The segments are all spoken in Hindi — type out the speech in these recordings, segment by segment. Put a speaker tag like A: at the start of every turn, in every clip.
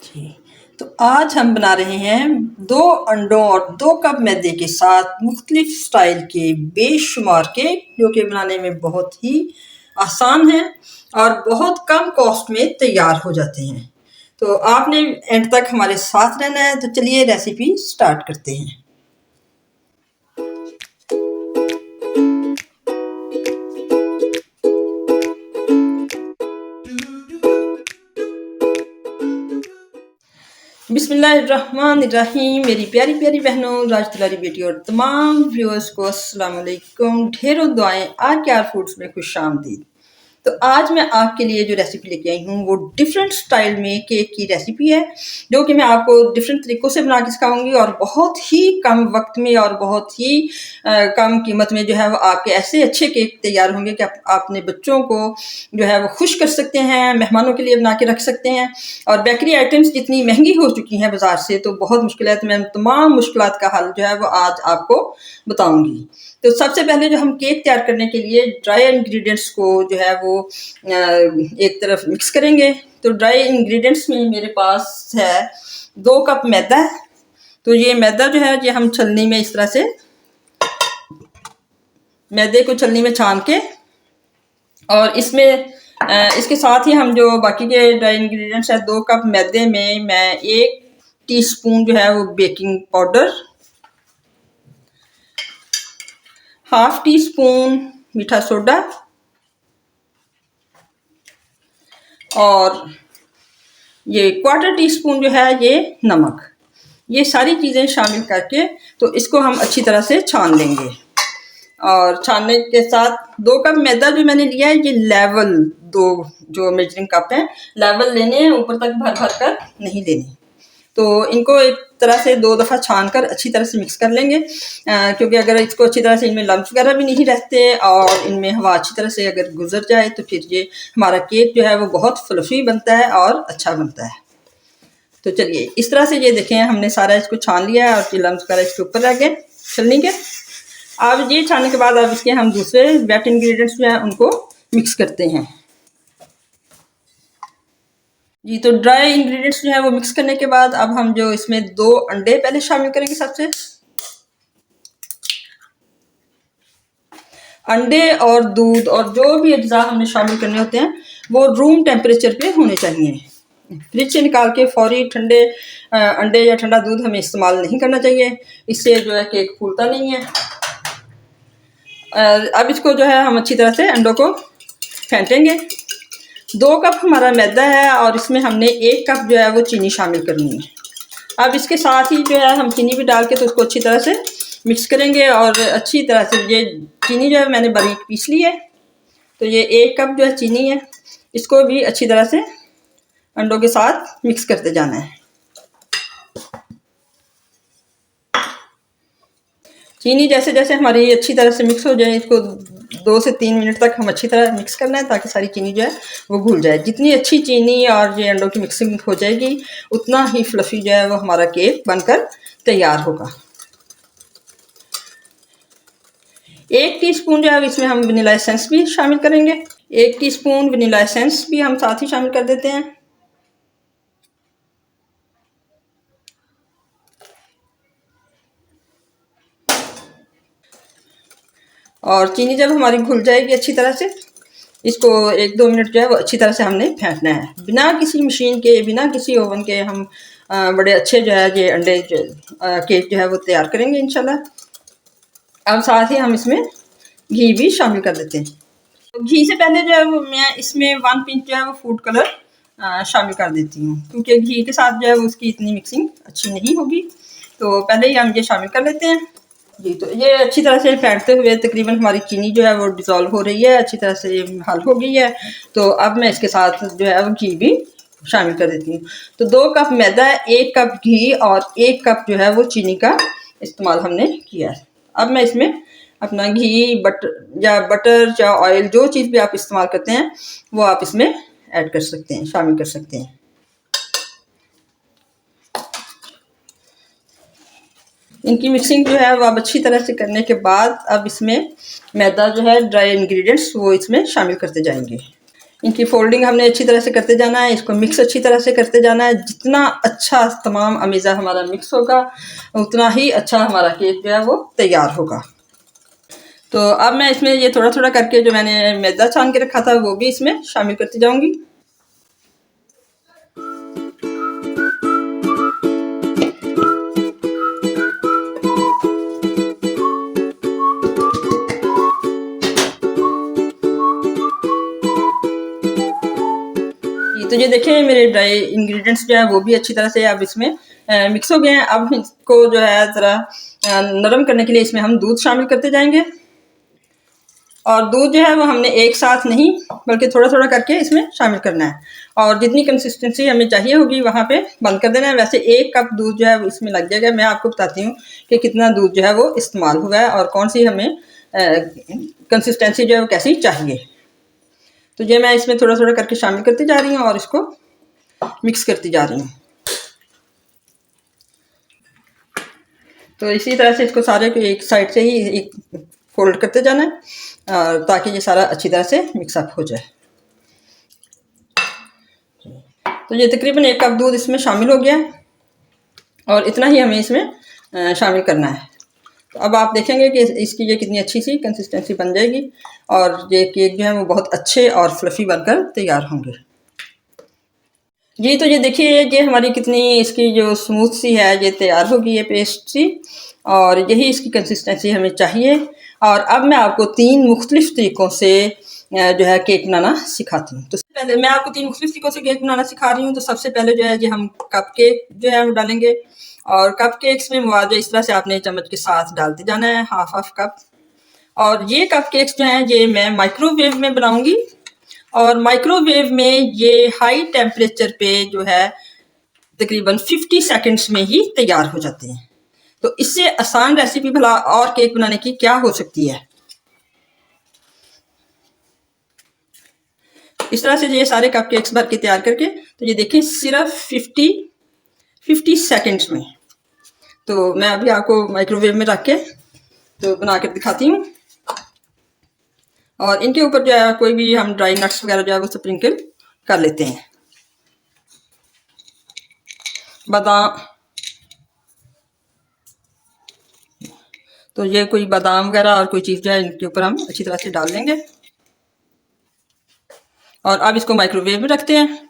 A: जी, तो आज हम बना रहे हैं 2 अंडों और 2 कप मैदे के साथ मुख्तलिफ स्टाइल के बेशुमार केक, जो कि बनाने में बहुत ही आसान है और बहुत कम कॉस्ट में तैयार हो जाते हैं। तो आपने एंड तक हमारे साथ रहना है। तो चलिए रेसिपी स्टार्ट करते हैं। बिस्मिल्लाहिर्रहमानिर्रहीम। मेरी प्यारी प्यारी बहनों, राज दुलारी बेटी और तमाम व्यूअर्स को अस्सलाम वालेकुम। ढेरों दुआएं। RKR फूड्स में खुश आमदीद। तो आज मैं आपके लिए जो रेसिपी लेके आई हूँ वो डिफरेंट स्टाइल में केक की रेसिपी है, जो कि मैं आपको डिफरेंट तरीक़ों से बना के सिखाऊंगी और बहुत ही कम वक्त में और बहुत ही कम कीमत में जो है वो आपके ऐसे अच्छे केक तैयार होंगे कि आप अपने बच्चों को जो है वो खुश कर सकते हैं, मेहमानों के लिए बना के रख सकते हैं। और बेकरी आइटम्स जितनी महंगी हो चुकी हैं बाज़ार से, तो बहुत मुश्किल है। तो मैं तमाम मुश्किलात का हल जो है वो आज आपको बताऊंगी। तो सबसे पहले जो हम केक तैयार करने के लिए ड्राई इंग्रेडिएंट्स को जो है वो एक तरफ मिक्स करेंगे। तो ड्राई इंग्रेडिएंट्स में मेरे पास है 2 कप मैदा। तो ये मैदा जो है ये हम छलनी में इस तरह से मैदे को छलनी में छान के, और इसमें इसके साथ ही हम जो बाकी के ड्राई इंग्रेडिएंट्स है, 2 कप मैदे में मैं 1 टीस्पून जो है वो बेकिंग पाउडर, ½ टीस्पून मीठा सोडा और ये 1/4 टीस्पून जो है ये नमक, ये सारी चीज़ें शामिल करके तो इसको हम अच्छी तरह से छान लेंगे। और छानने के साथ 2 कप मैदा जो मैंने लिया है, ये लेवल 2 जो मेजरिंग कप है, लेवल लेने हैं, ऊपर तक भर भर कर नहीं लेने। तो इनको एक तरह से 2 दफ़ा छान कर अच्छी तरह से मिक्स कर लेंगे, क्योंकि अगर इसको अच्छी तरह से, इनमें लम्स वगैरह भी नहीं रहते और इनमें हवा अच्छी तरह से अगर गुजर जाए तो फिर ये हमारा केक जो है वो बहुत फ्लफी बनता है और अच्छा बनता है। तो चलिए इस तरह से ये देखें, हमने सारा इसको छान लिया है और ये लम्स वगैरह इसके ऊपर रह गए छलनी के। अब ये छानने के बाद अब इसके हम दूसरे वेट इंग्रेडिएंट्स जो है उनको मिक्स करते हैं। जी, तो ड्राई इंग्रेडिएंट्स जो है वो मिक्स करने के बाद अब हम जो इसमें 2 अंडे पहले शामिल करेंगे। सबसे अंडे और दूध और जो भी अज्जा हमने शामिल करने होते हैं वो रूम टेम्परेचर पे होने चाहिए। फ्रिज से निकाल के फौरी ठंडे अंडे या ठंडा दूध हमें इस्तेमाल नहीं करना चाहिए, इससे जो है केक फूलता नहीं है। अब इसको जो है हम अच्छी तरह से अंडों को फेंटेंगे। 2 कप हमारा मैदा है और इसमें हमने 1 कप जो है वो चीनी शामिल करनी है। अब इसके साथ ही जो है हम चीनी भी डाल के तो उसको अच्छी तरह से मिक्स करेंगे और अच्छी तरह से ये चीनी जो है मैंने बारीक पीस ली है। तो ये 1 कप जो है चीनी है, इसको भी अच्छी तरह से अंडों के साथ मिक्स करते जाना है। चीनी जैसे जैसे हमारी अच्छी तरह से मिक्स हो जाए, इसको 2 से 3 मिनट तक हम अच्छी तरह मिक्स करना है, ताकि सारी चीनी जो है वो घुल जाए। जितनी अच्छी चीनी और ये अंडों की मिक्सिंग हो जाएगी, उतना ही फ्लफी जो है वो हमारा केक बनकर तैयार होगा। 1 टीस्पून जो है इसमें हम वनीला एसेंस भी शामिल करेंगे। 1 टीस्पून वनीला एसेंस भी हम साथ ही शामिल कर देते हैं। और चीनी जब हमारी घुल जाएगी अच्छी तरह से, इसको 1-2 मिनट जो है वो अच्छी तरह से हमने फेंटना है, बिना किसी मशीन के, बिना किसी ओवन के। हम बड़े अच्छे जो है ये अंडे केक जो है वो तैयार करेंगे इंशाल्लाह। अब साथ ही हम इसमें घी भी शामिल कर देते हैं। तो घी से पहले जो है वो मैं इसमें 1 पिंच जो है वो फूड कलर शामिल कर देती हूँ, क्योंकि घी के साथ जो है उसकी इतनी मिक्सिंग अच्छी नहीं होगी। तो पहले ही हम ये शामिल कर लेते हैं। जी, तो ये अच्छी तरह से फेंटते हुए तकरीबन हमारी चीनी जो है वो डिज़ोल्व हो रही है, अच्छी तरह से ये हल हो गई है। तो अब मैं इसके साथ जो है वो घी भी शामिल कर देती हूँ। तो 2 कप मैदा, 1 कप घी और 1 कप जो है वो चीनी का इस्तेमाल हमने किया है। अब मैं इसमें अपना घी, बटर या ऑयल, जो चीज़ भी आप इस्तेमाल करते हैं वो आप इसमें ऐड कर सकते हैं, शामिल कर सकते हैं। इनकी मिक्सिंग जो है वो अब अच्छी तरह से करने के बाद अब इसमें मैदा जो है, ड्राई इंग्रेडिएंट्स वो इसमें शामिल करते जाएंगे। इनकी फोल्डिंग हमने अच्छी तरह से करते जाना है, इसको मिक्स अच्छी तरह से करते जाना है। जितना अच्छा तमाम अमीज़ा हमारा मिक्स होगा उतना ही अच्छा हमारा केक जो है वो तैयार होगा। तो अब मैं इसमें ये थोड़ा थोड़ा करके जो मैंने मैदा छान के रखा था वो भी इसमें शामिल करती जाऊंगी। तो ये देखिए मेरे ड्राई इंग्रेडिएंट्स जो है वो भी अच्छी तरह से अब इसमें मिक्स हो गए हैं। अब इसको जो है ज़रा नरम करने के लिए इसमें हम दूध शामिल करते जाएंगे। और दूध जो है वो हमने एक साथ नहीं बल्कि थोड़ा थोड़ा करके इसमें शामिल करना है। और जितनी कंसिस्टेंसी हमें चाहिए होगी वहाँ पे बंद कर देना है। वैसे 1 कप दूध जो है वो इसमें लग जाएगा। मैं आपको बताती हूँ कि कितना दूध जो है वो इस्तेमाल हुआ है और कौन सी हमें कंसिस्टेंसी जो है वो कैसी चाहिए। तो ये मैं इसमें थोड़ा थोड़ा करके शामिल करती जा रही हूँ और इसको मिक्स करती जा रही हूँ। तो इसी तरह से इसको सारे को एक साइड से ही एक फोल्ड करते जाना है ताकि ये सारा अच्छी तरह से मिक्सअप हो जाए। तो ये तकरीबन 1 कप दूध इसमें शामिल हो गया है और इतना ही हमें इसमें शामिल करना है। तो अब आप देखेंगे कि इसकी ये कितनी अच्छी सी कंसिस्टेंसी बन जाएगी और ये केक जो है वो बहुत अच्छे और फ्लफ़ी बनकर तैयार होंगे। जी तो ये देखिए ये हमारी कितनी इसकी जो स्मूथ सी है ये तैयार होगी ये पेस्ट सी, और यही इसकी कंसिस्टेंसी हमें चाहिए। और अब मैं आपको 3 मुख्तलिफ तरीक़ों से जो है केक बनाना सिखाती हूँ। तो पहले मैं आपको 3 मुख्तलिफ तरीक़ों से केक बनाना सिखा रही हूँ। तो सबसे पहले जो है ये हम कप केक जो है वो डालेंगे और कप केक्स में मवाद इस तरह से आपने चम्मच के साथ डालते जाना है, हाफ कप। और ये कप केक्स जो हैं ये मैं माइक्रोवेव में बनाऊंगी और माइक्रोवेव में ये हाई टेम्परेचर पे जो है तकरीबन 50 सेकंड्स में ही तैयार हो जाते हैं। तो इससे आसान रेसिपी भला और केक बनाने की क्या हो सकती है। इस तरह से ये सारे कप केक्स भर के तैयार करके तो ये देखें सिर्फ 50 सेकंड्स में। तो मैं अभी आपको माइक्रोवेव में रख के तो बना कर दिखाती हूँ। और इनके ऊपर जो है कोई भी हम ड्राई नट्स वगैरह जो है वो स्प्रिंकल कर लेते हैं। बादाम, तो ये कोई बादाम वगैरह और कोई चीज़ जो है इनके ऊपर हम अच्छी तरह से डाल देंगे और अब इसको माइक्रोवेव में रखते हैं।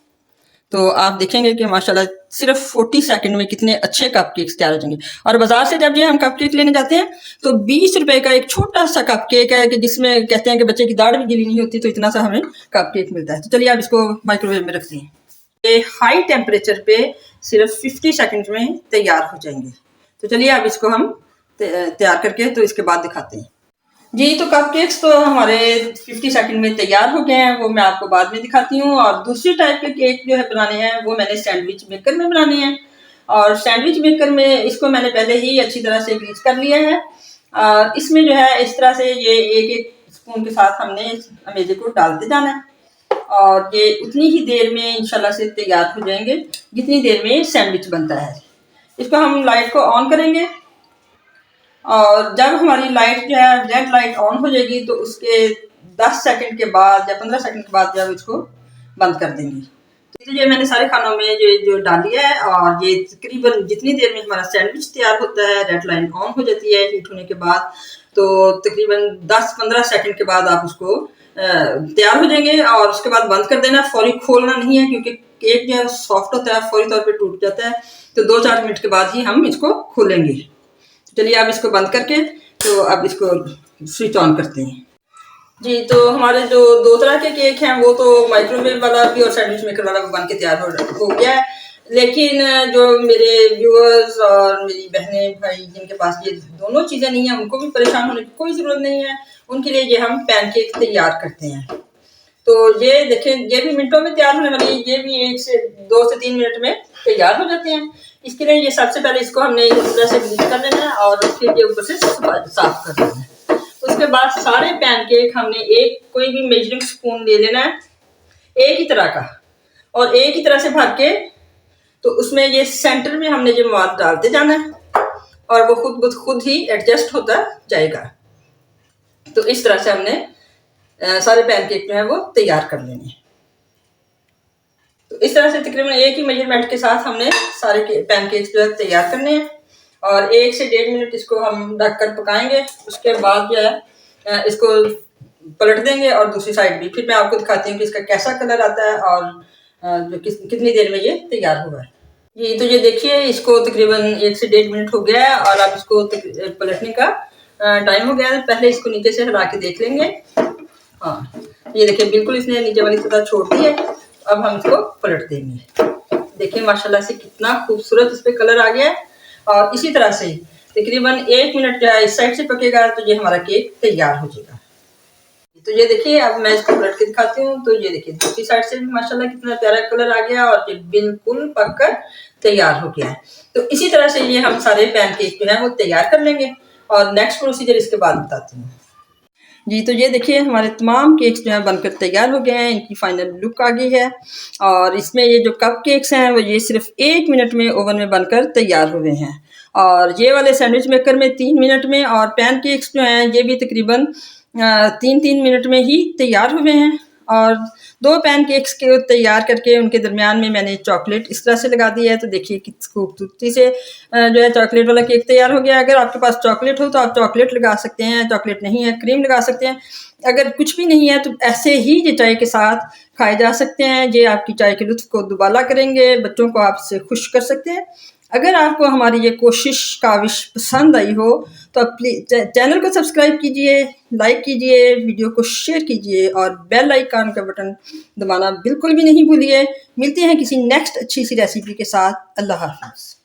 A: तो आप देखेंगे कि माशाल्लाह सिर्फ 40 सेकंड में कितने अच्छे कप केक्स तैयार हो जाएंगे। और बाजार से जब ये हम कप केक लेने जाते हैं तो 20 रुपए का एक छोटा सा कप केक है कि जिसमें कहते हैं कि बच्चे की दाढ़ भी गीली नहीं होती, तो इतना सा हमें कप केक मिलता है। तो चलिए आप इसको माइक्रोवेव में रखते हैं। ये हाई टेम्परेचर पे सिर्फ 50 सेकंड में तैयार हो जाएंगे। तो चलिए अब इसको हम तैयार करके तो इसके बाद दिखाते हैं। जी तो कप केक्स तो हमारे 50 सेकंड में तैयार हो गए हैं, वो मैं आपको बाद में दिखाती हूँ। और दूसरी टाइप के केक जो है बनाने हैं वो मैंने सैंडविच मेकर में बनाने हैं। और सैंडविच मेकर में इसको मैंने पहले ही अच्छी तरह से ग्रीस कर लिया है। इसमें जो है इस तरह से ये एक स्पून के साथ हमने अमेजे को डालते जाना है और ये उतनी ही देर में इंशाल्लाह से तैयार हो जाएंगे जितनी देर में सैंडविच बनता है। इसको हम लाइट को ऑन करेंगे और जब हमारी लाइट जो है रेड लाइट ऑन हो जाएगी तो उसके 10 सेकंड के बाद या 15 सेकंड के बाद जब इसको बंद कर देंगे। तो ये मैंने सारे खानों में जो डाल दिया है और ये तकरीबन जितनी देर में हमारा सैंडविच तैयार होता है, रेड लाइट ऑन हो जाती है हीट होने के बाद, तो तकरीबन 10-15 सेकंड के बाद आप उसको तैयार हो जाएंगे और उसके बाद बंद कर देना। फौरी खोलना नहीं है क्योंकि केक जो है सॉफ्ट होता है, फौरी तौर पर टूट जाता है। तो 2-4 मिनट के बाद ही हम इसको खोलेंगे। चलिए अब इसको बंद करके तो अब इसको स्विच ऑन करते हैं। जी तो हमारे जो 2 तरह के केक हैं वो तो माइक्रोवेव वाला भी और सैंडविच मेकर वाला भी बन के तैयार हो गया है। लेकिन जो मेरे व्यूअर्स और मेरी बहनें भाई जिनके पास ये दोनों चीज़ें नहीं हैं उनको भी परेशान होने की कोई ज़रूरत नहीं है। उनके लिए ये हम पैनकेक तैयार करते हैं। तो ये देखें ये भी मिनटों में तैयार होने वाली, ये भी 2 से 3 मिनट में तैयार हो जाते हैं। इसके लिए ये सबसे पहले इसको हमने इस तरह से ब्लीच कर लेना है और उसके लिए ऊपर से साफ कर देना है। उसके बाद सारे पैनकेक हमने कोई भी मेजरिंग स्पून ले लेना है एक ही तरह का और एक ही तरह से भर के तो उसमें ये सेंटर में हमने जो मवाद डालते जाना है और वो खुद ही एडजस्ट होता जाएगा। तो इस तरह से हमने सारे पैनकेक जो है वो तैयार कर लेने हैं। इस तरह से तकरीबन एक ही मेजरमेंट के साथ हमने सारे पैनकेक्स जो है तैयार करने हैं और 1 से 1.5 मिनट इसको हम ढक कर पकाएंगे। उसके बाद जो है इसको पलट देंगे और दूसरी साइड भी। फिर मैं आपको दिखाती हूँ कि इसका कैसा कलर आता है और कितनी देर में ये तैयार हुआ है। ये तो ये देखिए, इसको तकरीबन 1 से 1.5 मिनट हो गया है और अब इसको पलटने का टाइम हो गया है। पहले इसको नीचे से हिला के देख लेंगे। हाँ, ये देखिए बिल्कुल इसने नीचे वाली सतह छोड़ दी है। अब हम इसको पलट देंगे। देखिए माशाल्लाह से कितना खूबसूरत इस पे कलर आ गया है। और इसी तरह से तकरीबन 1 मिनट जो है इस साइड से पकेगा तो ये हमारा केक तैयार हो जाएगा। तो ये देखिए, अब मैं इसको पलट के दिखाती हूँ। तो ये देखिए दूसरी साइड से भी माशाल्लाह कितना प्यारा कलर आ गया और ये बिल्कुल पककर तैयार हो गया है। तो इसी तरह से ये हम सारे पैनकेक जो है वो तैयार कर लेंगे और नेक्स्ट प्रोसीजर इसके बाद बताती हूँ। जी, तो ये देखिए हमारे तमाम केक्स जो हैं बनकर तैयार हो गए हैं। इनकी फाइनल लुक आ गई है और इसमें ये जो कप केक्स हैं वो ये सिर्फ 1 मिनट में ओवन में बनकर तैयार हुए हैं और ये वाले सैंडविच मेकर में 3 मिनट में और पैन केक्स जो हैं ये भी तकरीबन 3-3 मिनट में ही तैयार हुए हैं। और 2 पैन केक्स के तैयार करके उनके दरमियान में मैंने चॉकलेट इस तरह से लगा दी है। तो देखिए किस खूबसूरती से जो है चॉकलेट वाला केक तैयार हो गया। अगर आपके पास चॉकलेट हो तो आप चॉकलेट लगा सकते हैं, चॉकलेट नहीं है क्रीम लगा सकते हैं। अगर कुछ भी नहीं है तो ऐसे ही ये चाय के साथ खाए जा सकते हैं। ये आपकी चाय के लुत्फ़ को दुबाला करेंगे, बच्चों को आप इससे खुश कर सकते हैं। अगर आपको हमारी ये कोशिश काविश पसंद आई हो तो आप प्लीज़ चैनल को सब्सक्राइब कीजिए, लाइक कीजिए, वीडियो को शेयर कीजिए और बेल आइकन का बटन दबाना बिल्कुल भी नहीं भूलिए। मिलते हैं किसी नेक्स्ट अच्छी सी रेसिपी के साथ। अल्लाह हाफ़िज़।